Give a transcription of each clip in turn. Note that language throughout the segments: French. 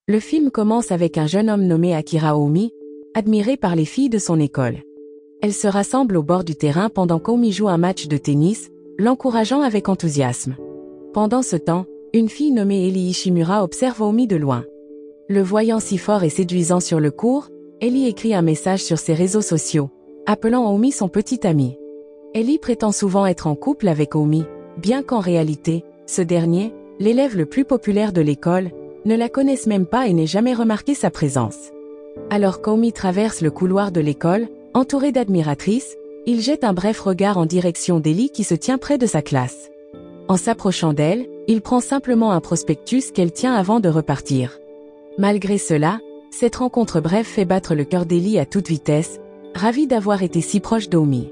Le film commence avec un jeune homme nommé Akira Omi, admiré par les filles de son école. Elles se rassemblent au bord du terrain pendant qu'Omi joue un match de tennis, l'encourageant avec enthousiasme. Pendant ce temps, une fille nommée Eli Ishimura observe Omi de loin. Le voyant si fort et séduisant sur le court, Eli écrit un message sur ses réseaux sociaux, appelant Omi son petit ami. Eli prétend souvent être en couple avec Omi, bien qu'en réalité, ce dernier, l'élève le plus populaire de l'école, ne la connaisse même pas et n'ait jamais remarqué sa présence. Alors qu'Omi traverse le couloir de l'école, entouré d'admiratrices, il jette un bref regard en direction d'Eli qui se tient près de sa classe. En s'approchant d'elle, il prend simplement un prospectus qu'elle tient avant de repartir. Malgré cela, cette rencontre brève fait battre le cœur d'Eli à toute vitesse, ravi d'avoir été si proche d'Omi.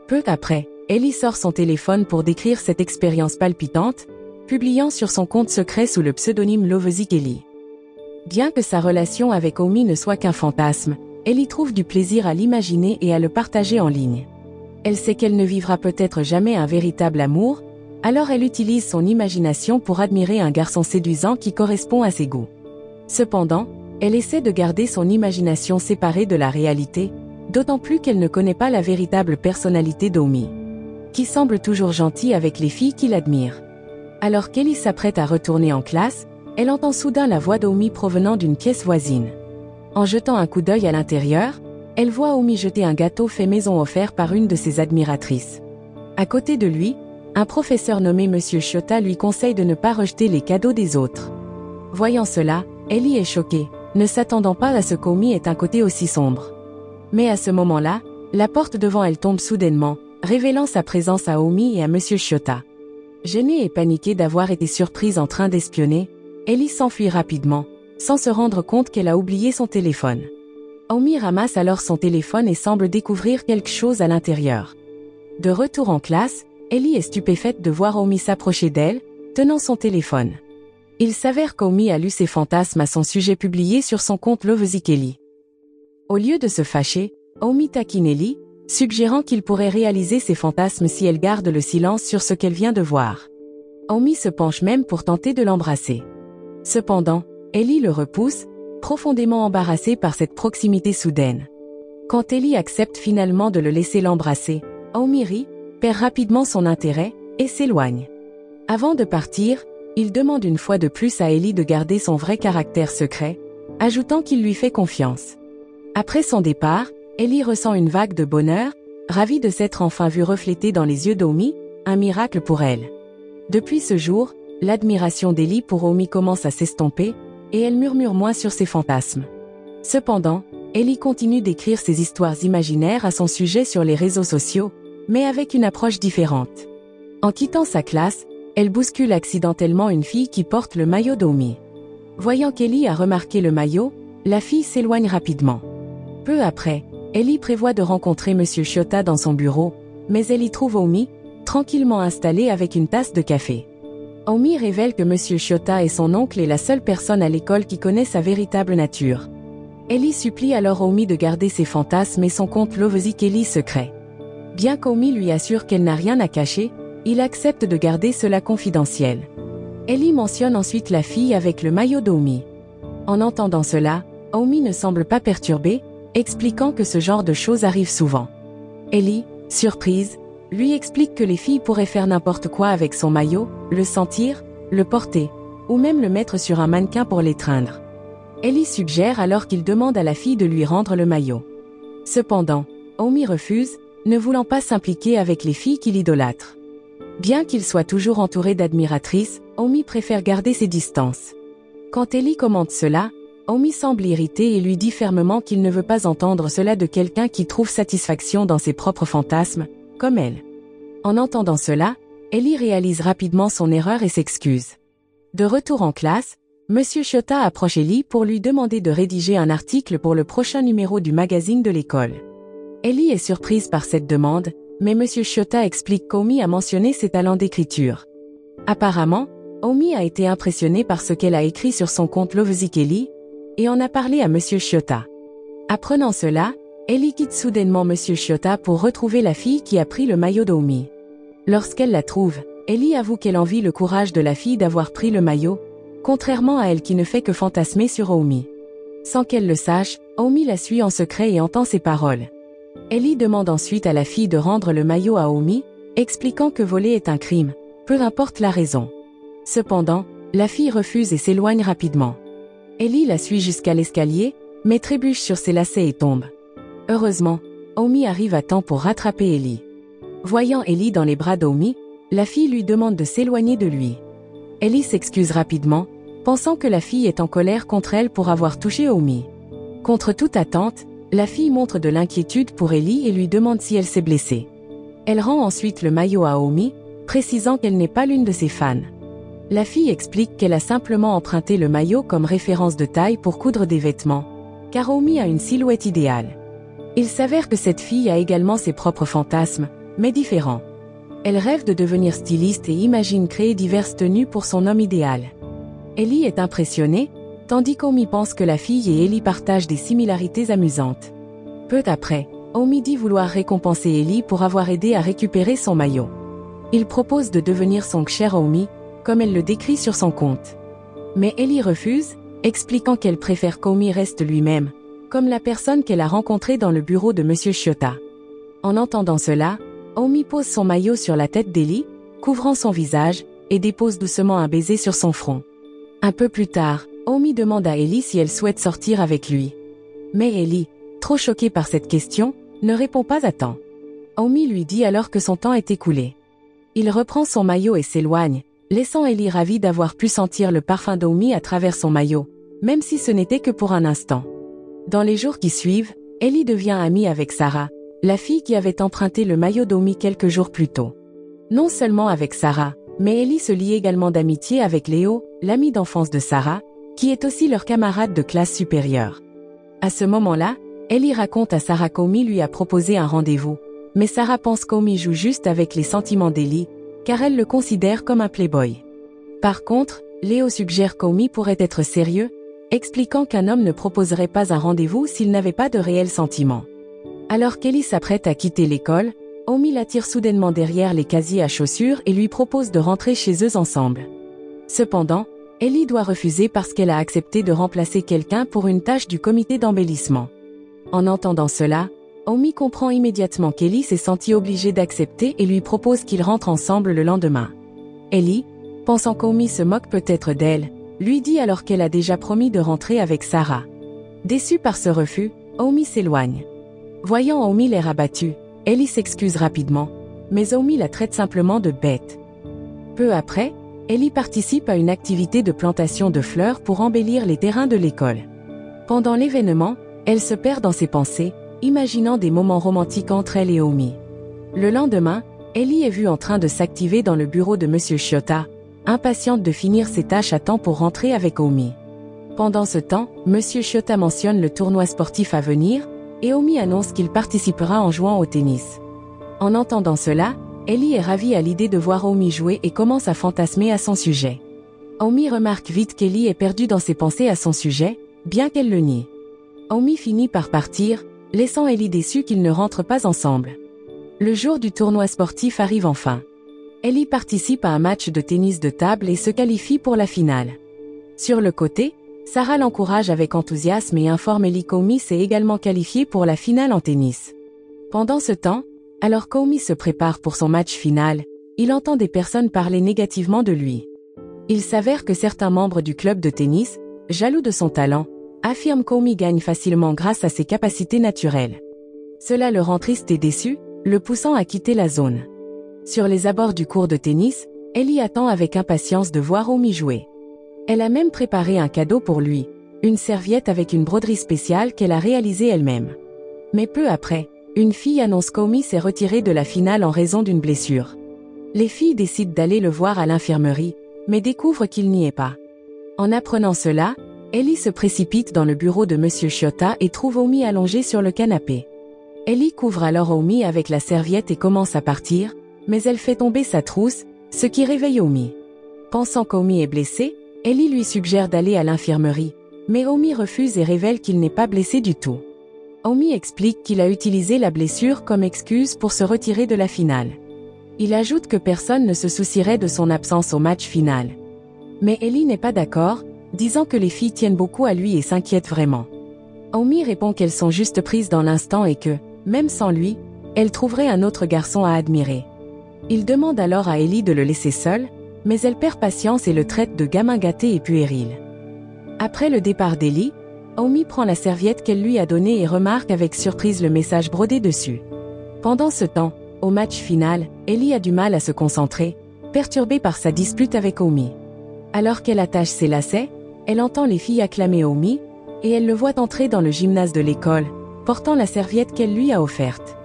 Peu après, Eli sort son téléphone pour décrire cette expérience palpitante, publiant sur son compte secret sous le pseudonyme Lovezik Eli. Bien que sa relation avec Omi ne soit qu'un fantasme, Eli trouve du plaisir à l'imaginer et à le partager en ligne. Elle sait qu'elle ne vivra peut-être jamais un véritable amour, alors elle utilise son imagination pour admirer un garçon séduisant qui correspond à ses goûts. Cependant, elle essaie de garder son imagination séparée de la réalité, d'autant plus qu'elle ne connaît pas la véritable personnalité d'Omi, qui semble toujours gentil avec les filles qui l'admirent. Alors qu'Eli s'apprête à retourner en classe, elle entend soudain la voix d'Omi provenant d'une pièce voisine. En jetant un coup d'œil à l'intérieur, elle voit Omi jeter un gâteau fait maison offert par une de ses admiratrices. À côté de lui, un professeur nommé Monsieur Shota lui conseille de ne pas rejeter les cadeaux des autres. Voyant cela, Eli est choquée, ne s'attendant pas à ce qu'Omi ait un côté aussi sombre. Mais à ce moment-là, la porte devant elle tombe soudainement, révélant sa présence à Omi et à Monsieur Shota. Gênée et paniquée d'avoir été surprise en train d'espionner, Eli s'enfuit rapidement, sans se rendre compte qu'elle a oublié son téléphone. Omi ramasse alors son téléphone et semble découvrir quelque chose à l'intérieur. De retour en classe, Eli est stupéfaite de voir Omi s'approcher d'elle, tenant son téléphone. Il s'avère qu'Omi a lu ses fantasmes à son sujet publiés sur son compte Lovezik Eli. Au lieu de se fâcher, Omi taquine Eli, suggérant qu'il pourrait réaliser ses fantasmes si elle garde le silence sur ce qu'elle vient de voir. Omi se penche même pour tenter de l'embrasser. Cependant, Eli le repousse, profondément embarrassée par cette proximité soudaine. Quand Eli accepte finalement de le laisser l'embrasser, Omi rit, perd rapidement son intérêt, et s'éloigne. Avant de partir, il demande une fois de plus à Eli de garder son vrai caractère secret, ajoutant qu'il lui fait confiance. Après son départ, Eli ressent une vague de bonheur, ravie de s'être enfin vue reflétée dans les yeux d'Omi, un miracle pour elle. Depuis ce jour, l'admiration d'Eli pour Omi commence à s'estomper, et elle murmure moins sur ses fantasmes. Cependant, Eli continue d'écrire ses histoires imaginaires à son sujet sur les réseaux sociaux, mais avec une approche différente. En quittant sa classe, elle bouscule accidentellement une fille qui porte le maillot d'Omi. Voyant qu'Eli a remarqué le maillot, la fille s'éloigne rapidement. Peu après, Eli prévoit de rencontrer Monsieur Shota dans son bureau, mais elle y trouve Omi, tranquillement installée avec une tasse de café. Omi révèle que Monsieur Shota est son oncle et la seule personne à l'école qui connaît sa véritable nature. Eli supplie alors Omi de garder ses fantasmes et son compte Lovezik Eli secret. Bien qu'Omi lui assure qu'elle n'a rien à cacher, il accepte de garder cela confidentiel. Eli mentionne ensuite la fille avec le maillot d'Omi. En entendant cela, Omi ne semble pas perturbée, expliquant que ce genre de choses arrive souvent. Eli, surprise, lui explique que les filles pourraient faire n'importe quoi avec son maillot, le sentir, le porter, ou même le mettre sur un mannequin pour l'étreindre. Eli suggère alors qu'il demande à la fille de lui rendre le maillot. Cependant, Omi refuse, ne voulant pas s'impliquer avec les filles qui l'idolâtrent. Bien qu'il soit toujours entouré d'admiratrices, Omi préfère garder ses distances. Quand Eli commente cela, Omi semble irrité et lui dit fermement qu'il ne veut pas entendre cela de quelqu'un qui trouve satisfaction dans ses propres fantasmes, comme elle. En entendant cela, Eli réalise rapidement son erreur et s'excuse. De retour en classe, Monsieur Shota approche Eli pour lui demander de rédiger un article pour le prochain numéro du magazine de l'école. Eli est surprise par cette demande, mais Monsieur Shota explique qu'Omi a mentionné ses talents d'écriture. Apparemment, Omi a été impressionnée par ce qu'elle a écrit sur son compte Lovezik Eli, et en a parlé à Monsieur Shota. Apprenant cela, Eli quitte soudainement Monsieur Shota pour retrouver la fille qui a pris le maillot d'Omi. Lorsqu'elle la trouve, Eli avoue qu'elle envie le courage de la fille d'avoir pris le maillot, contrairement à elle qui ne fait que fantasmer sur Omi. Sans qu'elle le sache, Omi la suit en secret et entend ses paroles. Ellie demande ensuite à la fille de rendre le maillot à Omi, expliquant que voler est un crime, peu importe la raison. Cependant, la fille refuse et s'éloigne rapidement. Ellie la suit jusqu'à l'escalier, mais trébuche sur ses lacets et tombe. Heureusement, Omi arrive à temps pour rattraper Ellie. Voyant Ellie dans les bras d'Omi, la fille lui demande de s'éloigner de lui. Ellie s'excuse rapidement, pensant que la fille est en colère contre elle pour avoir touché Omi. Contre toute attente, la fille montre de l'inquiétude pour Ellie et lui demande si elle s'est blessée. Elle rend ensuite le maillot à Omi, précisant qu'elle n'est pas l'une de ses fans. La fille explique qu'elle a simplement emprunté le maillot comme référence de taille pour coudre des vêtements, car Omi a une silhouette idéale. Il s'avère que cette fille a également ses propres fantasmes, mais différents. Elle rêve de devenir styliste et imagine créer diverses tenues pour son homme idéal. Ellie est impressionnée, tandis qu'Omi pense que la fille et Ellie partagent des similarités amusantes. Peu après, Omi dit vouloir récompenser Ellie pour avoir aidé à récupérer son maillot. Il propose de devenir son cher Omi, comme elle le décrit sur son compte. Mais Ellie refuse, expliquant qu'elle préfère qu'Omi reste lui-même, comme la personne qu'elle a rencontrée dans le bureau de Monsieur Shiota. En entendant cela, Omi pose son maillot sur la tête d'Ellie, couvrant son visage, et dépose doucement un baiser sur son front. Un peu plus tard, Omi demande à Ellie si elle souhaite sortir avec lui. Mais Ellie, trop choquée par cette question, ne répond pas à temps. Omi lui dit alors que son temps est écoulé. Il reprend son maillot et s'éloigne, laissant Ellie ravie d'avoir pu sentir le parfum d'Omi à travers son maillot, même si ce n'était que pour un instant. Dans les jours qui suivent, Ellie devient amie avec Sarah, la fille qui avait emprunté le maillot d'Omi quelques jours plus tôt. Non seulement avec Sarah, mais Ellie se lie également d'amitié avec Léo, l'ami d'enfance de Sarah, qui est aussi leur camarade de classe supérieure. À ce moment-là, Ellie raconte à Sarah qu'Omi lui a proposé un rendez-vous, mais Sarah pense qu'Omi joue juste avec les sentiments d'Ellie, car elle le considère comme un playboy. Par contre, Léo suggère qu'Omi pourrait être sérieux, expliquant qu'un homme ne proposerait pas un rendez-vous s'il n'avait pas de réels sentiments. Alors qu'Ellie s'apprête à quitter l'école, Omi l'attire soudainement derrière les casiers à chaussures et lui propose de rentrer chez eux ensemble. Cependant, Ellie doit refuser parce qu'elle a accepté de remplacer quelqu'un pour une tâche du comité d'embellissement. En entendant cela, Omi comprend immédiatement qu'Ellie s'est sentie obligée d'accepter et lui propose qu'ils rentrent ensemble le lendemain. Ellie, pensant qu'Omi se moque peut-être d'elle, lui dit alors qu'elle a déjà promis de rentrer avec Sarah. Déçue par ce refus, Omi s'éloigne. Voyant Omi l'air abattu, Ellie s'excuse rapidement, mais Omi la traite simplement de bête. Peu après, Ellie participe à une activité de plantation de fleurs pour embellir les terrains de l'école. Pendant l'événement, elle se perd dans ses pensées, imaginant des moments romantiques entre elle et Omi. Le lendemain, Ellie est vue en train de s'activer dans le bureau de Monsieur Shiota, impatiente de finir ses tâches à temps pour rentrer avec Omi. Pendant ce temps, Monsieur Shiota mentionne le tournoi sportif à venir, et Omi annonce qu'il participera en jouant au tennis. En entendant cela, Ellie est ravie à l'idée de voir Omi jouer et commence à fantasmer à son sujet. Omi remarque vite qu'Ellie est perdue dans ses pensées à son sujet, bien qu'elle le nie. Omi finit par partir, laissant Ellie déçue qu'ils ne rentrent pas ensemble. Le jour du tournoi sportif arrive enfin. Ellie participe à un match de tennis de table et se qualifie pour la finale. Sur le côté, Sarah l'encourage avec enthousiasme et informe Ellie qu'Omi s'est également qualifiée pour la finale en tennis. Pendant ce temps, alors qu'Omi se prépare pour son match final, il entend des personnes parler négativement de lui. Il s'avère que certains membres du club de tennis, jaloux de son talent, affirment qu'Omi gagne facilement grâce à ses capacités naturelles. Cela le rend triste et déçu, le poussant à quitter la zone. Sur les abords du court de tennis, Ellie attend avec impatience de voir Omi jouer. Elle a même préparé un cadeau pour lui, une serviette avec une broderie spéciale qu'elle a réalisée elle-même. Mais peu après, une fille annonce qu'Omi s'est retirée de la finale en raison d'une blessure. Les filles décident d'aller le voir à l'infirmerie, mais découvrent qu'il n'y est pas. En apprenant cela, Ellie se précipite dans le bureau de Monsieur Shiota et trouve Omi allongée sur le canapé. Ellie couvre alors Omi avec la serviette et commence à partir, mais elle fait tomber sa trousse, ce qui réveille Omi. Pensant qu'Omi est blessée, Ellie lui suggère d'aller à l'infirmerie, mais Omi refuse et révèle qu'il n'est pas blessé du tout. Omi explique qu'il a utilisé la blessure comme excuse pour se retirer de la finale. Il ajoute que personne ne se soucierait de son absence au match final. Mais Ellie n'est pas d'accord, disant que les filles tiennent beaucoup à lui et s'inquiètent vraiment. Omi répond qu'elles sont juste prises dans l'instant et que, même sans lui, elle trouverait un autre garçon à admirer. Il demande alors à Ellie de le laisser seul, mais elle perd patience et le traite de gamin gâté et puéril. Après le départ d'Ellie, Omi prend la serviette qu'elle lui a donnée et remarque avec surprise le message brodé dessus. Pendant ce temps, au match final, Ellie a du mal à se concentrer, perturbée par sa dispute avec Omi. Alors qu'elle attache ses lacets, elle entend les filles acclamer Omi, et elle le voit entrer dans le gymnase de l'école, portant la serviette qu'elle lui a offerte.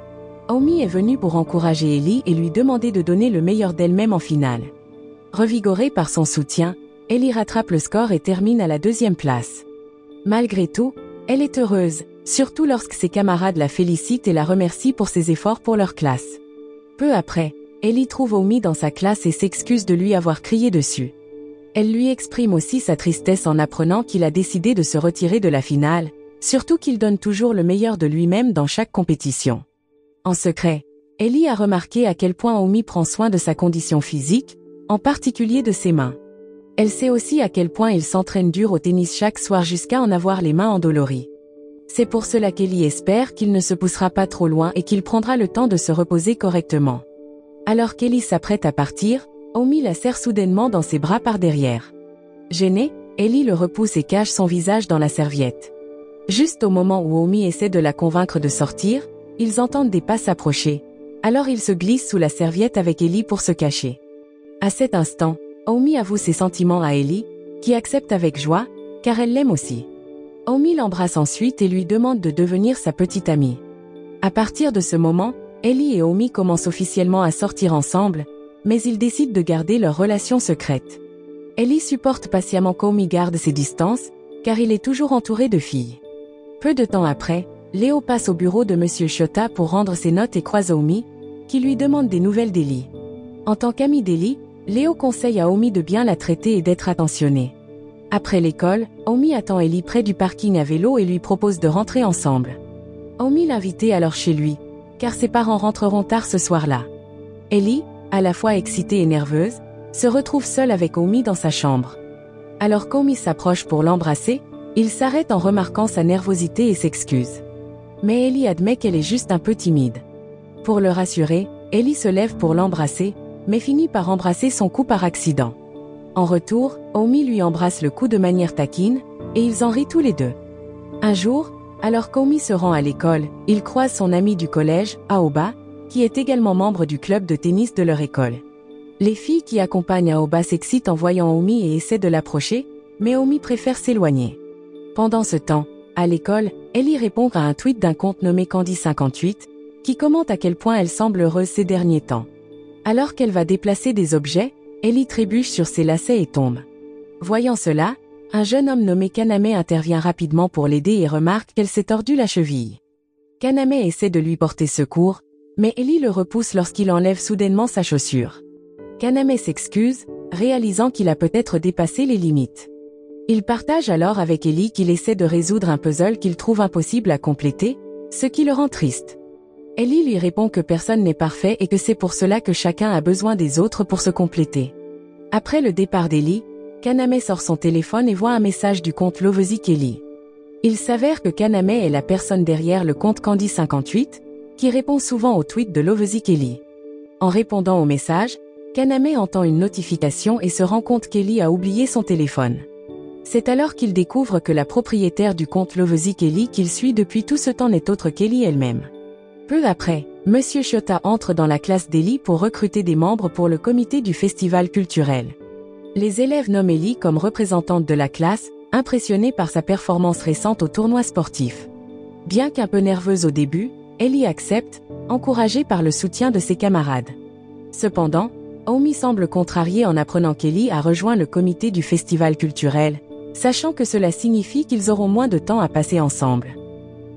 Omi est venue pour encourager Ellie et lui demander de donner le meilleur d'elle-même en finale. Revigorée par son soutien, Ellie rattrape le score et termine à la 2e place. Malgré tout, elle est heureuse, surtout lorsque ses camarades la félicitent et la remercient pour ses efforts pour leur classe. Peu après, Ellie trouve Omi dans sa classe et s'excuse de lui avoir crié dessus. Elle lui exprime aussi sa tristesse en apprenant qu'il a décidé de se retirer de la finale, surtout qu'il donne toujours le meilleur de lui-même dans chaque compétition. En secret, Ellie a remarqué à quel point Omi prend soin de sa condition physique, en particulier de ses mains. Elle sait aussi à quel point il s'entraîne dur au tennis chaque soir jusqu'à en avoir les mains endolories. C'est pour cela qu'Ellie espère qu'il ne se poussera pas trop loin et qu'il prendra le temps de se reposer correctement. Alors qu'Ellie s'apprête à partir, Omi la serre soudainement dans ses bras par derrière. Gênée, Ellie le repousse et cache son visage dans la serviette. Juste au moment où Omi essaie de la convaincre de sortir, ils entendent des pas s'approcher. Alors ils se glissent sous la serviette avec Ellie pour se cacher. À cet instant, Omi avoue ses sentiments à Ellie, qui accepte avec joie, car elle l'aime aussi. Omi l'embrasse ensuite et lui demande de devenir sa petite amie. À partir de ce moment, Ellie et Omi commencent officiellement à sortir ensemble, mais ils décident de garder leur relation secrète. Ellie supporte patiemment qu'Omi garde ses distances, car il est toujours entouré de filles. Peu de temps après, Léo passe au bureau de Monsieur Shota pour rendre ses notes et croise Omi, qui lui demande des nouvelles d'Ellie. En tant qu'ami d'Ellie, Léo conseille à Omi de bien la traiter et d'être attentionnée. Après l'école, Omi attend Ellie près du parking à vélo et lui propose de rentrer ensemble. Omi l'invite alors chez lui, car ses parents rentreront tard ce soir-là. Ellie, à la fois excitée et nerveuse, se retrouve seule avec Omi dans sa chambre. Alors qu'Omi s'approche pour l'embrasser, il s'arrête en remarquant sa nervosité et s'excuse. Mais Ellie admet qu'elle est juste un peu timide. Pour le rassurer, Ellie se lève pour l'embrasser, mais finit par embrasser son cou par accident. En retour, Omi lui embrasse le cou de manière taquine, et ils en rient tous les deux. Un jour, alors qu'Omi se rend à l'école, il croise son ami du collège, Aoba, qui est également membre du club de tennis de leur école. Les filles qui accompagnent Aoba s'excitent en voyant Omi et essaient de l'approcher, mais Omi préfère s'éloigner. Pendant ce temps, à l'école, Ellie répond à un tweet d'un compte nommé Candy58, qui commente à quel point elle semble heureuse ces derniers temps. Alors qu'elle va déplacer des objets, Ellie trébuche sur ses lacets et tombe. Voyant cela, un jeune homme nommé Kaname intervient rapidement pour l'aider et remarque qu'elle s'est tordu la cheville. Kaname essaie de lui porter secours, mais Ellie le repousse lorsqu'il enlève soudainement sa chaussure. Kaname s'excuse, réalisant qu'il a peut-être dépassé les limites. Il partage alors avec Ellie qu'il essaie de résoudre un puzzle qu'il trouve impossible à compléter, ce qui le rend triste. Ellie lui répond que personne n'est parfait et que c'est pour cela que chacun a besoin des autres pour se compléter. Après le départ d'Ellie, Kaname sort son téléphone et voit un message du compte Lovezik Ellie. Il s'avère que Kaname est la personne derrière le compte Candy58, qui répond souvent aux tweets de Lovezik Ellie. En répondant au message, Kaname entend une notification et se rend compte qu'Ellie a oublié son téléphone. C'est alors qu'il découvre que la propriétaire du compte Lovezik Ellie qu'il suit depuis tout ce temps n'est autre qu'Ellie elle-même. Peu après, Monsieur Shota entre dans la classe d'Ellie pour recruter des membres pour le comité du festival culturel. Les élèves nomment Ellie comme représentante de la classe, impressionnée par sa performance récente au tournoi sportif. Bien qu'un peu nerveuse au début, Ellie accepte, encouragée par le soutien de ses camarades. Cependant, Omi semble contrariée en apprenant qu'Ellie a rejoint le comité du festival culturel, sachant que cela signifie qu'ils auront moins de temps à passer ensemble.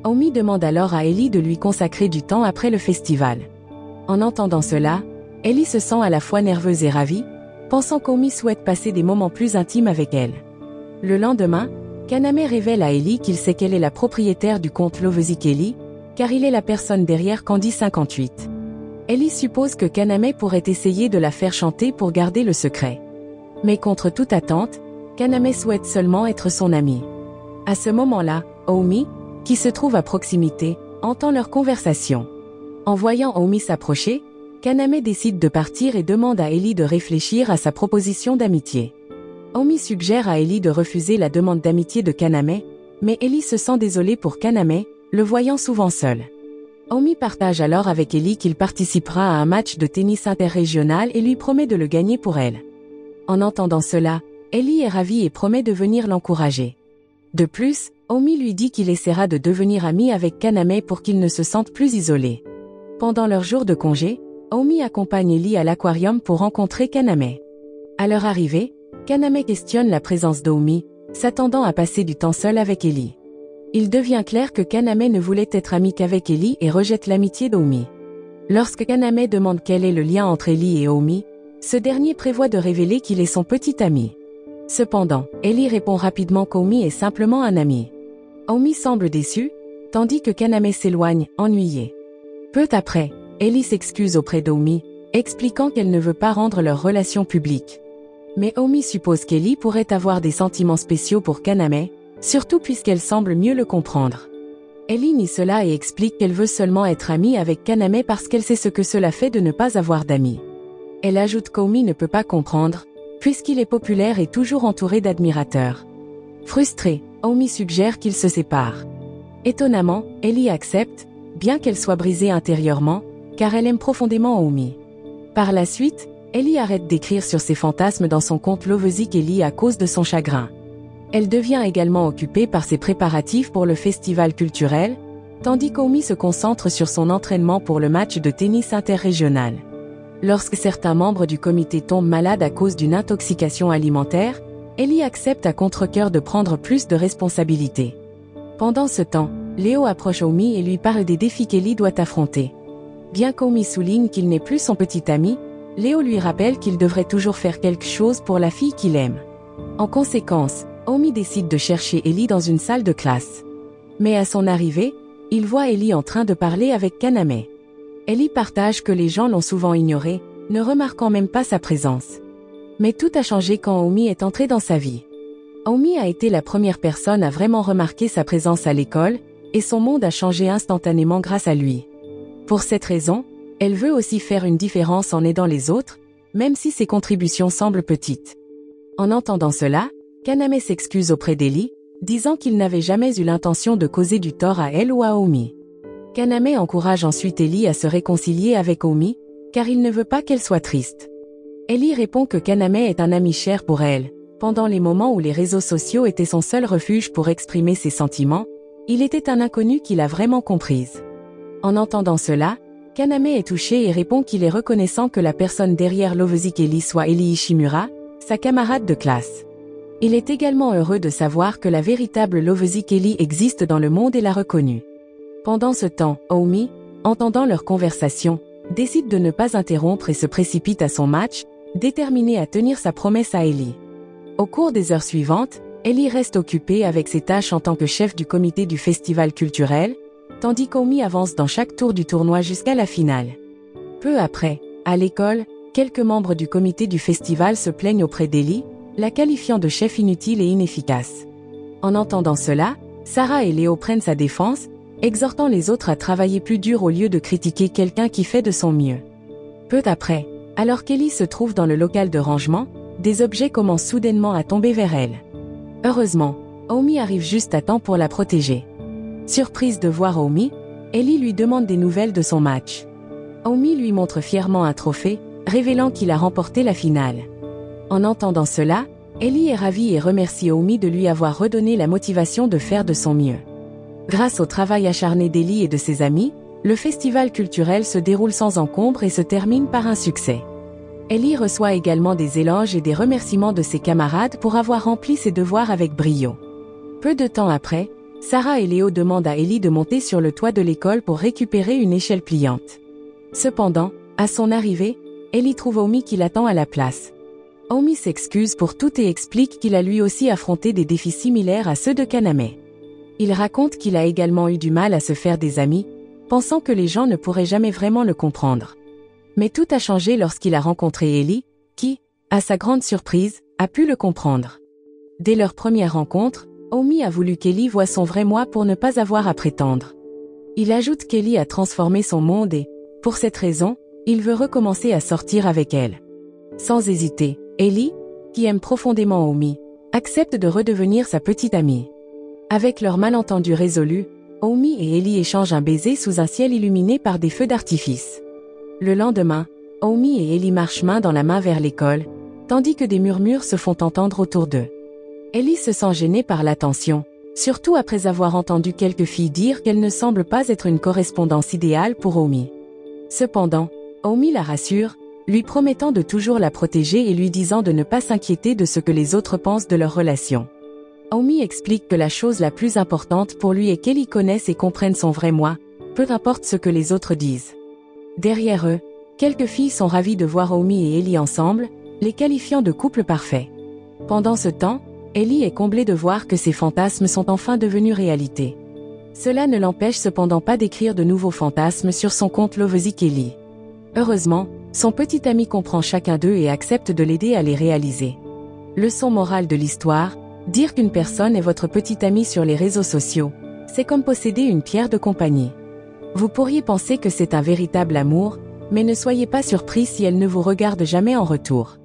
Omi demande alors à Ellie de lui consacrer du temps après le festival. En entendant cela, Ellie se sent à la fois nerveuse et ravie, pensant qu'Omi souhaite passer des moments plus intimes avec elle. Le lendemain, Kaname révèle à Ellie qu'il sait qu'elle est la propriétaire du compte Lovezik Ellie, car il est la personne derrière Candy58. Ellie suppose que Kaname pourrait essayer de la faire chanter pour garder le secret. Mais contre toute attente, Kaname souhaite seulement être son ami. À ce moment-là, Omi, qui se trouve à proximité, entend leur conversation. En voyant Omi s'approcher, Kaname décide de partir et demande à Ellie de réfléchir à sa proposition d'amitié. Omi suggère à Ellie de refuser la demande d'amitié de Kaname, mais Ellie se sent désolée pour Kaname, le voyant souvent seul. Omi partage alors avec Ellie qu'il participera à un match de tennis interrégional et lui promet de le gagner pour elle. En entendant cela, Ellie est ravie et promet de venir l'encourager. De plus, Omi lui dit qu'il essaiera de devenir ami avec Kaname pour qu'il ne se sente plus isolé. Pendant leur jour de congé, Omi accompagne Ellie à l'aquarium pour rencontrer Kaname. À leur arrivée, Kaname questionne la présence d'Omi, s'attendant à passer du temps seul avec Ellie. Il devient clair que Kaname ne voulait être ami qu'avec Ellie et rejette l'amitié d'Omi. Lorsque Kaname demande quel est le lien entre Ellie et Omi, ce dernier prévoit de révéler qu'il est son petit ami. Cependant, Ellie répond rapidement qu'Omi est simplement un ami. Omi semble déçu, tandis que Kaname s'éloigne, ennuyé. Peu après, Ellie s'excuse auprès d'Omi, expliquant qu'elle ne veut pas rendre leur relation publique. Mais Omi suppose qu'Ellie pourrait avoir des sentiments spéciaux pour Kaname, surtout puisqu'elle semble mieux le comprendre. Ellie nie cela et explique qu'elle veut seulement être amie avec Kaname parce qu'elle sait ce que cela fait de ne pas avoir d'amis. Elle ajoute qu'Omi ne peut pas comprendre, puisqu'il est populaire et toujours entouré d'admirateurs. Frustrée, Omi suggère qu'ils se séparent. Étonnamment, Ellie accepte, bien qu'elle soit brisée intérieurement, car elle aime profondément Omi. Par la suite, Ellie arrête d'écrire sur ses fantasmes dans son compte Lovezik Ellie à cause de son chagrin. Elle devient également occupée par ses préparatifs pour le festival culturel, tandis qu'Omi se concentre sur son entraînement pour le match de tennis interrégional. Lorsque certains membres du comité tombent malades à cause d'une intoxication alimentaire, Ellie accepte à contre-cœur de prendre plus de responsabilités. Pendant ce temps, Léo approche Omi et lui parle des défis qu'Ellie doit affronter. Bien qu'Omi souligne qu'il n'est plus son petit ami, Léo lui rappelle qu'il devrait toujours faire quelque chose pour la fille qu'il aime. En conséquence, Omi décide de chercher Ellie dans une salle de classe. Mais à son arrivée, il voit Ellie en train de parler avec Kaname. Ellie partage que les gens l'ont souvent ignorée, ne remarquant même pas sa présence. Mais tout a changé quand Omi est entrée dans sa vie. Omi a été la première personne à vraiment remarquer sa présence à l'école, et son monde a changé instantanément grâce à lui. Pour cette raison, elle veut aussi faire une différence en aidant les autres, même si ses contributions semblent petites. En entendant cela, Kaname s'excuse auprès d'Ellie, disant qu'il n'avait jamais eu l'intention de causer du tort à elle ou à Omi. Kaname encourage ensuite Ellie à se réconcilier avec Omi, car il ne veut pas qu'elle soit triste. Ellie répond que Kaname est un ami cher pour elle. Pendant les moments où les réseaux sociaux étaient son seul refuge pour exprimer ses sentiments, il était un inconnu qui l'a vraiment comprise. En entendant cela, Kaname est touché et répond qu'il est reconnaissant que la personne derrière Lovezik Ellie soit Ellie Ishimura, sa camarade de classe. Il est également heureux de savoir que la véritable Lovezik Ellie existe dans le monde et l'a reconnue. Pendant ce temps, Omi, entendant leur conversation, décide de ne pas interrompre et se précipite à son match, déterminée à tenir sa promesse à Ellie. Au cours des heures suivantes, Ellie reste occupée avec ses tâches en tant que chef du comité du festival culturel, tandis qu'Omi avance dans chaque tour du tournoi jusqu'à la finale. Peu après, à l'école, quelques membres du comité du festival se plaignent auprès d'Ellie, la qualifiant de chef inutile et inefficace. En entendant cela, Sarah et Léo prennent sa défense, exhortant les autres à travailler plus dur au lieu de critiquer quelqu'un qui fait de son mieux. Peu après, alors qu'Ellie se trouve dans le local de rangement, des objets commencent soudainement à tomber vers elle. Heureusement, Omi arrive juste à temps pour la protéger. Surprise de voir Omi, Ellie lui demande des nouvelles de son match. Omi lui montre fièrement un trophée, révélant qu'il a remporté la finale. En entendant cela, Ellie est ravie et remercie Omi de lui avoir redonné la motivation de faire de son mieux. Grâce au travail acharné d'Ellie et de ses amis, le festival culturel se déroule sans encombre et se termine par un succès. Ellie reçoit également des éloges et des remerciements de ses camarades pour avoir rempli ses devoirs avec brio. Peu de temps après, Sarah et Léo demandent à Ellie de monter sur le toit de l'école pour récupérer une échelle pliante. Cependant, à son arrivée, Ellie trouve Omi qui l'attend à la place. Omi s'excuse pour tout et explique qu'il a lui aussi affronté des défis similaires à ceux de Kaname. Il raconte qu'il a également eu du mal à se faire des amis, pensant que les gens ne pourraient jamais vraiment le comprendre. Mais tout a changé lorsqu'il a rencontré Ellie, qui, à sa grande surprise, a pu le comprendre. Dès leur première rencontre, Omi a voulu qu'Ellie voie son vrai moi pour ne pas avoir à prétendre. Il ajoute qu'Ellie a transformé son monde et, pour cette raison, il veut recommencer à sortir avec elle. Sans hésiter, Ellie, qui aime profondément Omi, accepte de redevenir sa petite amie. Avec leur malentendu résolu, Omi et Ellie échangent un baiser sous un ciel illuminé par des feux d'artifice. Le lendemain, Omi et Ellie marchent main dans la main vers l'école, tandis que des murmures se font entendre autour d'eux. Ellie se sent gênée par l'attention, surtout après avoir entendu quelques filles dire qu'elle ne semble pas être une correspondance idéale pour Omi. Cependant, Omi la rassure, lui promettant de toujours la protéger et lui disant de ne pas s'inquiéter de ce que les autres pensent de leur relation. Omi explique que la chose la plus importante pour lui est qu'Ellie connaisse et comprenne son vrai moi, peu importe ce que les autres disent. Derrière eux, quelques filles sont ravies de voir Omi et Ellie ensemble, les qualifiant de couple parfait. Pendant ce temps, Ellie est comblée de voir que ses fantasmes sont enfin devenus réalité. Cela ne l'empêche cependant pas d'écrire de nouveaux fantasmes sur son compte Lovesick Ellie. Heureusement, son petit ami comprend chacun d'eux et accepte de l'aider à les réaliser. Leçon morale de l'histoire, dire qu'une personne est votre petit ami sur les réseaux sociaux, c'est comme posséder une pierre de compagnie. Vous pourriez penser que c'est un véritable amour, mais ne soyez pas surpris si elle ne vous regarde jamais en retour.